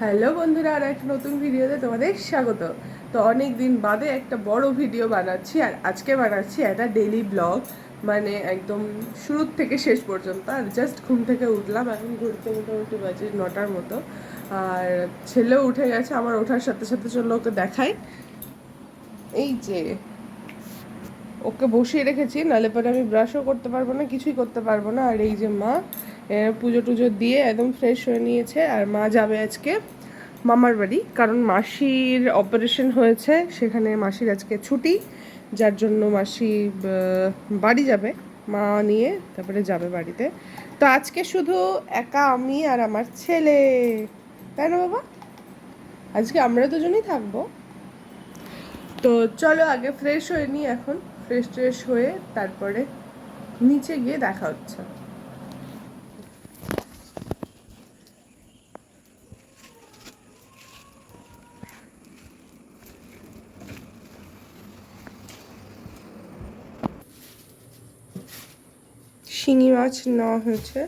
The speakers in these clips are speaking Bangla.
হ্যালো বন্ধুরা, আর একটা নতুন ভিডিওতে তোমাদের স্বাগত। তো অনেক দিন বাদে একটা বড় ভিডিও বানাচ্ছি, আর আজকে বানাচ্ছি একটা ডেইলি ব্লগ, মানে একদম শুরুর থেকে শেষ পর্যন্ত। আর জাস্ট ঘুম থেকে উঠলাম, এখন ঘুরতে মোটামুটি বাজে 9টার মতো। আর ছেলেও উঠে গেছে, আমার ওঠার সাথে সাথে চলো ওকে দেখাই। এই যে ওকে বসিয়ে রেখেছি, নাহলে পরে আমি ব্রাশও করতে পারবো না, কিছুই করতে পারবো না। আর এই যে মা পুজো টুজো দিয়ে একদম ফ্রেশ হয়ে নিয়েছে, আর মা যাবে আজকে মামার বাড়ি, কারণ মাসির অপারেশন হয়েছে, সেখানে মাসির আজকে ছুটি, যার জন্য মাসি বাড়ি যাবে, মা নিয়ে তারপরে যাবে বাড়িতে। তো আজকে শুধু একা আমি আর আমার ছেলে, তাই না বাবা? আজকে আমরা দুজনেই থাকবো। তো চলো আগে ফ্রেশ হয়ে নিই, এখন ফ্রেশ ট্রেশ হয়ে তারপরে নিচে গিয়ে দেখা হচ্ছে। শিঙি মাছ নেওয়া হয়েছে।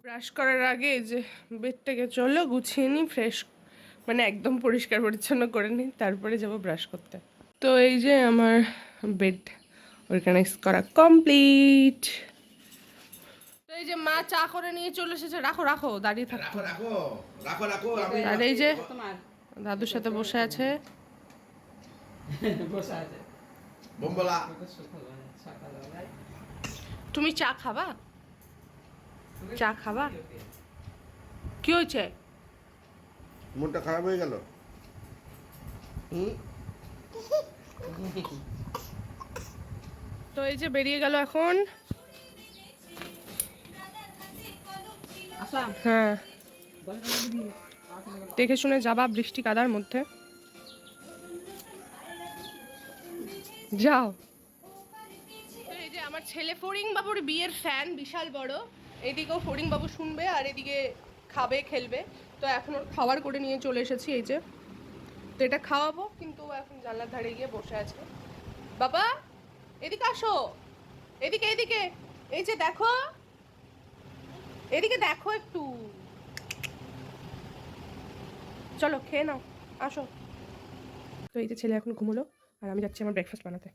ব্রাশ করার আগে এই যে বেডটাকে চলো গুছিয়ে নিই, ফ্রেশ মানে একদম পরিষ্কার পরিচ্ছন্ন করে নিই, তারপরে যাব ব্রাশ করতে। তো এই যে আমার বেড অর্গানাইজ করা কমপ্লিট। তো এই যে মা চা করে নিয়ে চলে এসেছে, রাখো রাখো, দাঁড়িয়ে থাকো। আর এই যে দাদুর সাথে বসে আছে। তুমি চা খাবা? চা খাবা? কি হয়েছে? মনটা খারাপ হয়ে গেল। তো এই যে বেরিয়ে গেল এখন। হ্যাঁ, দেখে শুনে যাবা বৃষ্টি কাদার মধ্যে, যাও। তো এই যে আমার ছেলে ফড়িং বাবুর বিয়ের ফ্যান, বিশাল বড়। এদিকেও ফড়িং বাবু শুনবে আর এদিকে খাবে খেলবে। তো এখন ওর খাবার করে নিয়ে চলে এসেছি, এই যে। তো এটা খাওয়াবো, কিন্তু এখন জানলার ধারে গিয়ে বসে আছে। বাবা এদিকে আসো, এদিকে এদিকে, এই যে দেখো, এদিকে দেখো একটু, চলো খেয়ে নাও, আসো। তো এই যে ছেলে এখন ঘুমোলো, আর আমি যাচ্ছি আমার ব্রেকফাস্ট বানাতে,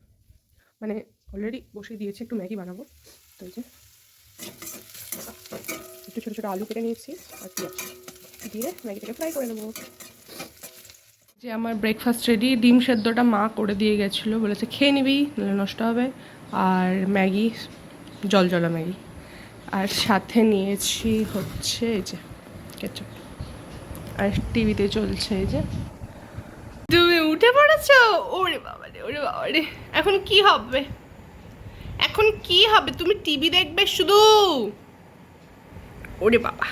মানে অলরেডি বসিয়ে দিয়েছি, একটু ম্যাগি বানাবো। তো এই যে একটু ছোটো ছোটো আলু কেটে নিয়েছি, আর পেঁয়াজ দিয়ে ম্যাগিটাকে ফ্রাই করে নেবো। যে আমার ব্রেকফাস্ট রেডি, ডিম সেদ্ধটা মা করে দিয়ে গেছিলো, বলেছে খেয়ে নিবি নাহলে নষ্ট হবে। আর ম্যাগি, জল জলা ম্যাগি। আর সাথে নিয়েছি হচ্ছে এই যে কেচাপ। আর টিভিতে চলছে এই যে। তুমি উঠে পড়েছো? ওরে বাবা রে, ওরে বাবা রে, এখন কি হবে? এখন কি হবে? তুমি টিভি দেখবে শুধু? ওরে বাবা।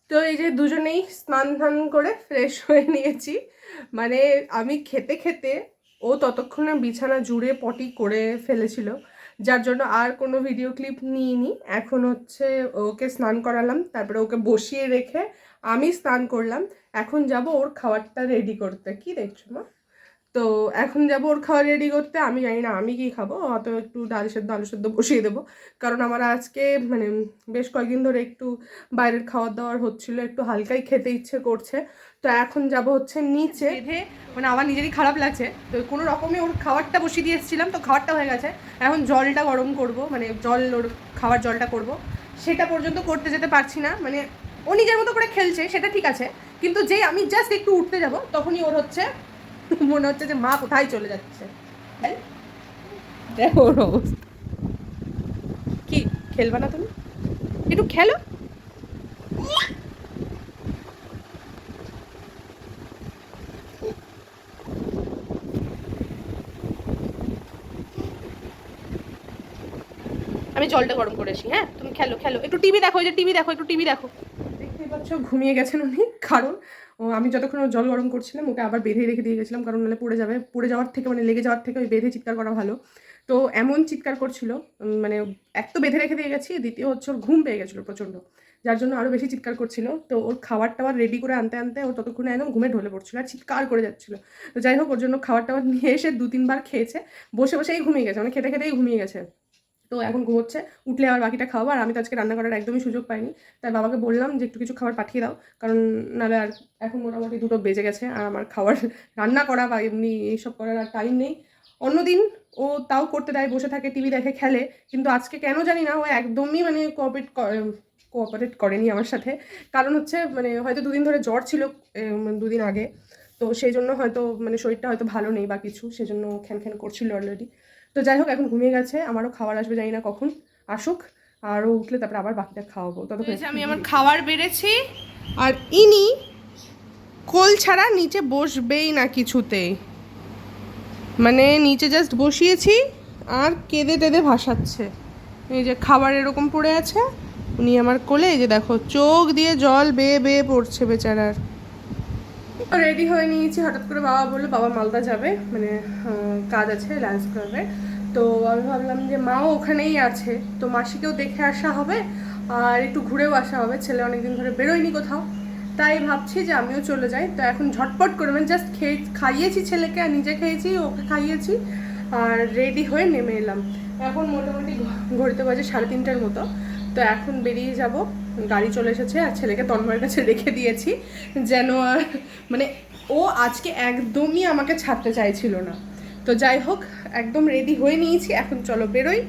তো এই যে দুজনেই স্নান ধান করে ফ্রেশ হয়ে নিয়েছি, মানে আমি খেতে খেতে ও ততক্ষণে বিছানা জুড়ে পটি করে ফেলেছিল, যার জন্য আর কোনো ভিডিও ক্লিপ নিইনি। এখন হচ্ছে ওকে স্নান করালাম, তারপরে ওকে বসিয়ে রেখে আমি স্নান করলাম। এখন যাব ওর খাবারটা রেডি করতে। কি দেখছো মা? তো এখন যাবো ওর খাওয়া রেডি করতে। আমি জানি না আমি কি খাবো, অত একটু ডাল সেদ্ধ আলু সেদ্ধ বসিয়ে দেবো, কারণ আমার আজকে মানে বেশ কয়েকদিন ধরে একটু বাইরের খাওয়ার দাওয়ার হচ্ছিল, একটু হালকাই খেতে ইচ্ছে করছে। তো এখন যাব হচ্ছে নিচে বেঁধে, মানে আমার নিজেরই খারাপ লাগছে, তো কোনো রকমে ওর খাবারটা বসিয়ে দিয়ে এসেছিলাম, তো খাবারটা হয়ে গেছে। এখন জলটা গরম করব, মানে জল ওর খাওয়ার জলটা করব, সেটা পর্যন্ত করতে যেতে পারছি না। মানে ও নিজের মতো করে খেলছে, সেটা ঠিক আছে, কিন্তু যেই আমি জাস্ট একটু উঠতে যাব তখনই ওর হচ্ছে মনে হচ্ছে যে মা কোথায় চলে যাচ্ছে। দেখো ওর অবস্থা। কি খেলবা না তুমি? একটু খেলো। আমি জলটা গরম করেছি, হ্যাঁ তুমি খেলো খেলো, একটু টিভি দেখো, এই যে টিভি দেখো, একটু টিভি দেখো। দেখতেই পাচ্ছ ঘুমিয়ে গেছেন উনি, কারণ আমি যতক্ষণ জল গরম করছিলাম ওকে আবার বেঁধে রেখে দিয়ে গেছিলাম, কারণ নাহলে পড়ে যাবে, পড়ে যাওয়ার থেকে মানে লেগে যাওয়ার থেকে ওই বেঁধে চিৎকার করা ভালো। তো এমন চিৎকার করছিল, মানে এক তো বেঁধে রেখে দিয়ে গেছি, দ্বিতীয় হচ্ছে ওর ঘুম পেয়ে গেছিলো প্রচণ্ড, যার জন্য আরও বেশি চিৎকার করছিল। তো ওর খাবার টাবার রেডি করে আনতে আনতে ওর ততক্ষণে একদম ঘুমে ঢলে পড়ছিল আর চিৎকার করে যাচ্ছিলো। তো যাই হোক, ওর জন্য খাবার টাবার নিয়ে এসে 2-3 বার খেয়েছে, বসে বসেই ঘুমিয়ে গেছে, মানে খেতে খেতেই ঘুমিয়ে গেছে। তো এখন ঘুমোচ্ছে, উঠলে আবার বাকিটা খাওয়াবো। আর আমি তো আজকে রান্না করার একদমই সুযোগ পাইনি, তাই বাবাকে বললাম যে একটু কিছু খাবার পাঠিয়ে দাও, কারণ নাহলে আর এখন মোটামুটি 2টো বেজে গেছে আর আমার খাবার রান্না করা বা এমনি এইসব করার আর টাইম নেই। অন্যদিন ও তাও করতে দেয়, বসে থাকে, টিভি দেখে, খেলে, কিন্তু আজকে কেন জানি না ও একদমই মানে কোঅপারেট করেনি আমার সাথে। কারণ হচ্ছে মানে হয়তো 2 দিন ধরে জ্বর ছিল, 2 দিন আগে, তো সেই জন্য হয়তো মানে শরীরটা হয়তো ভালো নেই বা কিছু, সেজন্য খ্যান করছিল অলরেডি। তো যাই হোক, এখন ঘুমিয়ে গেছে, আমারও খাবার আসবে, জানি না কখন আসুক, আরও উঠলে তারপরে আবার বাকিটা খাওয়াবো। ততক্ষণ আমি আমার খাবার বেড়েছি, আর ইনি কোল ছাড়া নিচে বসবেই না কিছুতেই, মানে নিচে জাস্ট বসিয়েছি আর কেঁদে টেঁদে ভাসাচ্ছে। এই যে খাবার এরকম পড়ে আছে, উনি আমার কোলে, এই যে দেখো চোখ দিয়ে জল বেয়ে বেয়ে পড়ছে বেচারার। রেডি হয়ে নিয়েছি, হঠাৎ করে বাবা বললো বাবা মালদা যাবে, মানে কাজ আছে লাঞ্চ করবে। তো আমি ভাবলাম যে মাও ওখানেই আছে, তো মাসিকেও দেখে আসা হবে আর একটু ঘুরেও আসা হবে, ছেলে অনেকদিন ধরে বেরোয়নি কোথাও, তাই ভাবছি যে আমিও চলে যাই। তো এখন ঝটপট করে মানে জাস্ট খাইয়েছি ছেলেকে আর নিজে খেয়েছি, ওকে খাইয়েছি আর রেডি হয়ে নেমে এলাম। এখন মোটামুটি ঘড়িতে বাজে 3:30টার মতো। তো এখন বেরিয়ে যাব, গাড়ি চলে এসেছে আর ছেলেকে তন্ময়ের কাছে রেখে দিয়েছি, যেন আর মানে ও আজকে একদমই আমাকে ছাড়তে চাইছিল না। তো যাই হোক, একদম রেডি হয়ে নিয়েছি, এখন চলো বেরোই,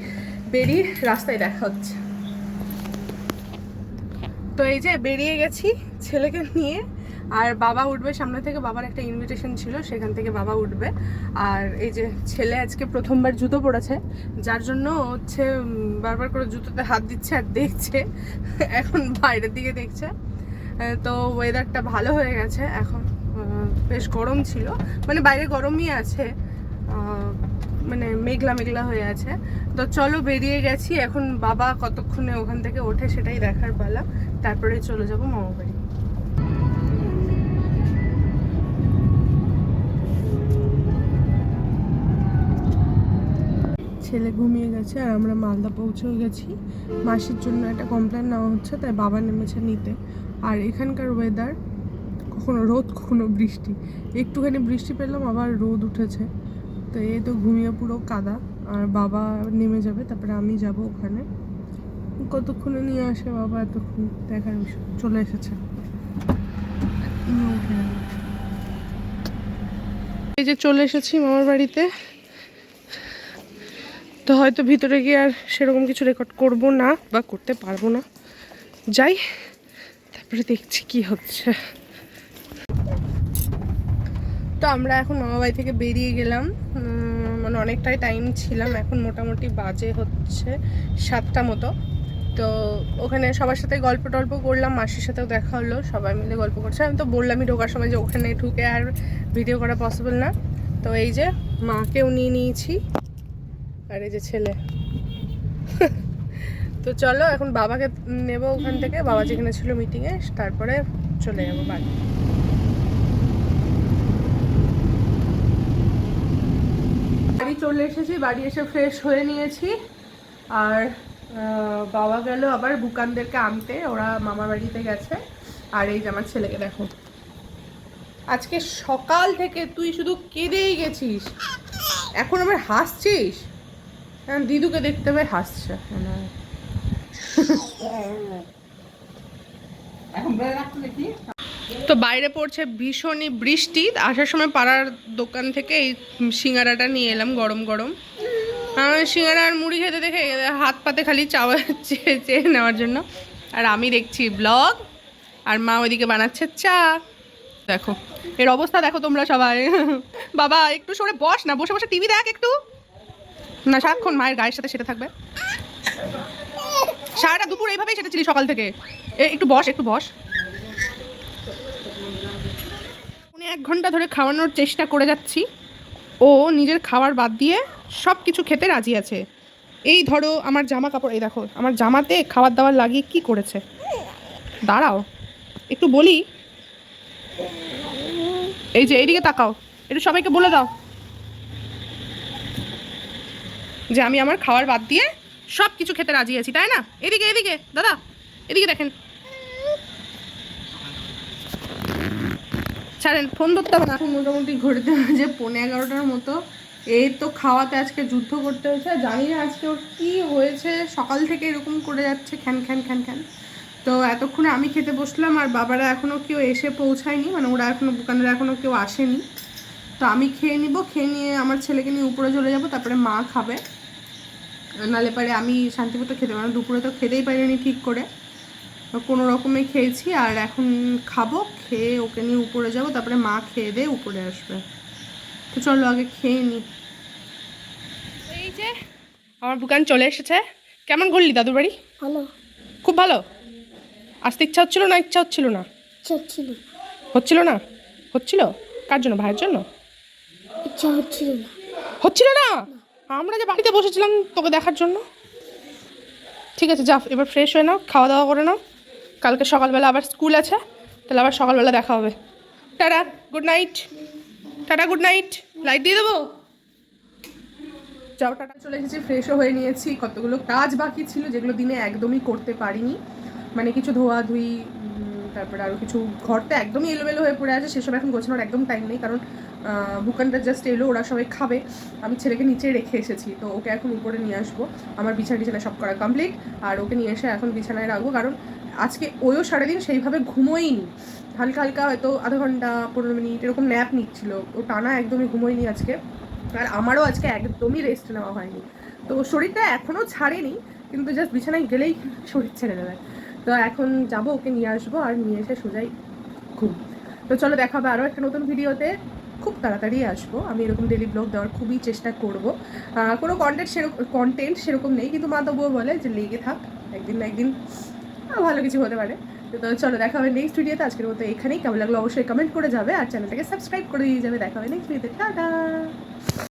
বেরিয়ে রাস্তায় দেখা হচ্ছে। তো এই যে বেরিয়ে গেছি ছেলেকে নিয়ে, আর বাবা উঠবে সামনে থেকে, বাবার একটা ইনভিটেশন ছিল, সেখান থেকে বাবা উঠবে। আর এই যে ছেলে আজকে প্রথমবার জুতো পরেছে, যার জন্য হচ্ছে বারবার করে জুতোতে হাত দিচ্ছে আর দেখছে, এখন বাইরের দিকে দেখছে। তো ওয়েদারটা ভালো হয়ে গেছে এখন, বেশ গরম ছিল, মানে বাইরে গরমই আছে, মানে মেঘলা মেঘলা হয়ে আছে। তো চলো বেরিয়ে গেছি, এখন বাবা কতক্ষণে ওখান থেকে ওঠে সেটাই দেখার পালা, তারপরে চলে যাব মামা বাড়ি। ছেলে ঘুমিয়ে গেছে আর আমরা মালদা পৌঁছেও গেছি। মাসির জন্য একটা কমপ্লেন নেওয়া হচ্ছে, তাই বাবা নেমেছে নিতে। আর এখানকার ওয়েদার কখনো রোদ কখনো বৃষ্টি, একটুখানি বৃষ্টি পেলাম আবার রোদ উঠেছে। তো এই তো ঘুমিয়ে পুরো কাদা, আর বাবা নেমে যাবে, তারপরে আমি যাব ওখানে। কতক্ষণে নিয়ে আসে বাবা, এতক্ষণ দেখার বিষয়। চলে এসেছে, এই যে চলে এসেছি মামার বাড়িতে। তো হয়তো ভিতরে গিয়ে আর সেরকম কিছু রেকর্ড করব না বা করতে পারবো না, যাই তারপরে দেখছি কি হচ্ছে। তো আমরা এখন মামাবাড়ি থেকে বেরিয়ে গেলাম, মানে অনেকটাই টাইম ছিলাম, এখন মোটামুটি বাজে হচ্ছে 7টা মতো। তো ওখানে সবার সাথে গল্প টল্প করলাম, মাসির সাথেও দেখা হলো, সবাই মিলে গল্প করছে। আমি তো বললামই ঢোকার সময় যে ওখানে ঢুকে আর ভিডিও করা পসিবল না। তো এই যে মাকেও নিয়ে নিয়েছি, আর এই যে ছেলে। তো চলো এখন বাবাকে নেব ওখান থেকে, বাবা যেখানে ছিল মিটিংয়ে, তারপরে চলে যাবো বাড়ি। বাড়ি চলে এসেছি, বাড়ি এসে ফ্রেশ হয়ে নিয়েছি, আর বাবা গেল আবার বুকানদেরকে আনতে, ওরা মামা বাড়িতে গেছে। আর এই যে আমার ছেলেকে দেখো, আজকে সকাল থেকে তুই শুধু কেঁদেই গেছিস, এখন আবার হাসছিস। দিদুকে দেখতে পেয়ে হাসছে মনে হয়। তো বাইরে পড়ছে ভীষণই বৃষ্টি, আসার সময় পাড়ার দোকান থেকে এই সিঙ্গারাটা নিয়ে এলাম গরম গরম। সিঙ্গারা আর মুড়ি খেতে দেখে হাত পাতে খালি চাওয়া চেয়ে নেওয়ার জন্য। আর আমি দেখছি ব্লগ, আর মা ওইদিকে বানাচ্ছে চা। দেখো এর অবস্থা দেখো তোমরা সবাই। বাবা একটু সরে বস না, বসে বসে টিভি দেখ একটু, না সারাক্ষণ মায়ের গায়ের সাথে সেটা থাকবে। সারাটা দুপুর এইভাবেই সেটেছিলি সকাল থেকে, একটু বস একটু বস। 1 ঘন্টা ধরে খাওয়ানোর চেষ্টা করে যাচ্ছি, ও নিজের খাবার বাদ দিয়ে সব কিছু খেতে রাজি আছে। এই ধরো আমার জামা কাপড়, এই দেখো আমার জামাতে খাবার দাবার লাগিয়ে কি করেছে। দাঁড়াও একটু বলি, এই যে এইদিকে তাকাও, একটু সবাইকে বলে দাও যে আমি আমার খাবার বাদ দিয়ে সব কিছু খেতে রাজি আছি, তাই না? এদিকে এদিকে দাদা, এদিকে দেখেন, ছাড়েন ফোন ধরতে হবে না। এখন মোটামুটি ঘড়িতে বাজে 11:15 মতো, এই তো খাওয়াতে আজকে যুদ্ধ করতে হয়েছে, জানি না আজকে ওর কী হয়েছে, সকাল থেকে এরকম করে যাচ্ছে খ্যান খ্যান খ্যান খ্যান। তো এতক্ষণে আমি খেতে বসলাম আর বাবারা এখনও কেউ এসে পৌঁছায়নি, মানে ওরা এখনও দোকানের এখনও কেউ আসেনি। তো আমি খেয়ে নিব, খেয়ে নিয়ে আমার ছেলেকে নিয়ে উপরে চলে যাব, তারপরে মা খাবে। নালে পারে আমি শান্তিমতো খেতে পারি না, দুপুরে তো খেতেই পারিনি ঠিক করে, কোনো রকমে খেয়েছি। আর এখন খাবো, খেয়ে ওকে নিয়ে উপরে যাব, তারপরে মা খেয়ে দিয়ে উপরে আসবে। তো চলো আগে খেয়ে নিই। এই যে আমার দোকান চলে এসেছে। কেমন ঘুরলি দাদুর বাড়ি? ভালো খুব ভালো। আসতে ইচ্ছা হচ্ছিল না? ইচ্ছা হচ্ছিল না? ইচ্ছা হচ্ছিল হচ্ছিল না? হচ্ছিল কার জন্য? ভাইয়ের জন্য? ইচ্ছা হচ্ছিল না। হচ্ছিল না? আমরা যে বাড়িতে বসেছিলাম তোকে দেখার জন্য। ঠিক আছে, যা এবার ফ্রেশ হয়ে নাও, খাওয়া দাওয়া করে নাও, কালকে সকালবেলা আবার স্কুল আছে, তাহলে আবার সকালবেলা দেখা হবে। Tata, good night. Tata, good night. Light দিয়ে দেবো? যাও, টাটা। চলে এসেছি, ফ্রেশও হয়ে নিয়েছি। কতগুলো কাজ বাকি ছিল যেগুলো দিনে একদমই করতে পারিনি, মানে কিছু ধোয়াধুয়ি, তারপরে আরও কিছু, ঘরটা একদমই এলোমেলো হয়ে পড়ে আছে, সেসব এখন গোছানোর একদম টাইম নেই, কারণ বুকানটা জাস্ট এলো, ওরা সবাই খাবে, আমি ছেলেকে নিচে রেখে এসেছি, তো ওকে এখন উপরে নিয়ে আসবো। আমার বিছানা সব করা কমপ্লিট, আর ওকে নিয়ে এসে এখন বিছানায় রাখবো, কারণ আজকে ওইও সারাদিন সেইভাবে ঘুমোইনি, হালকা হালকা হয়তো আধা ঘন্টা 15 মিনিট এরকম ন্যাপ নিচ্ছিল, ও টানা একদমই ঘুমোয়নি আজকে। আর আমারও আজকে একদমই রেস্ট নেওয়া হয়নি, তো শরীরটা এখনও ছাড়েনি, কিন্তু জাস্ট বিছানায় গেলেই শরীর ছেড়ে দেবে। তো এখন যাবো, ওকে নিয়ে আসবো, আর নিয়ে এসে সোজাই ঘুম। তো চলো, দেখা হবে আরও একটা নতুন ভিডিওতে, খুব তাড়াতাড়ি আসবো। আমি এরকম ডেলি ব্লগ দেওয়ার খুবই চেষ্টা করব। কোনো কন্টেন্ট সেরকম নেই, কিন্তু মা তবুও বলে যে লেগে থাক, একদিন না একদিন ভালো কিছু হতে পারে। তো চলো, দেখা হবে নেক্সট ভিডিওতে। আজকের মতো এখানেই, কেমন লাগলো অবশ্যই কমেন্ট করে যাবে, আর চ্যানেলটাকে সাবস্ক্রাইব করে দিয়ে যাবে। দেখা হবে নেক্সট ভিডিওতে। টাটা।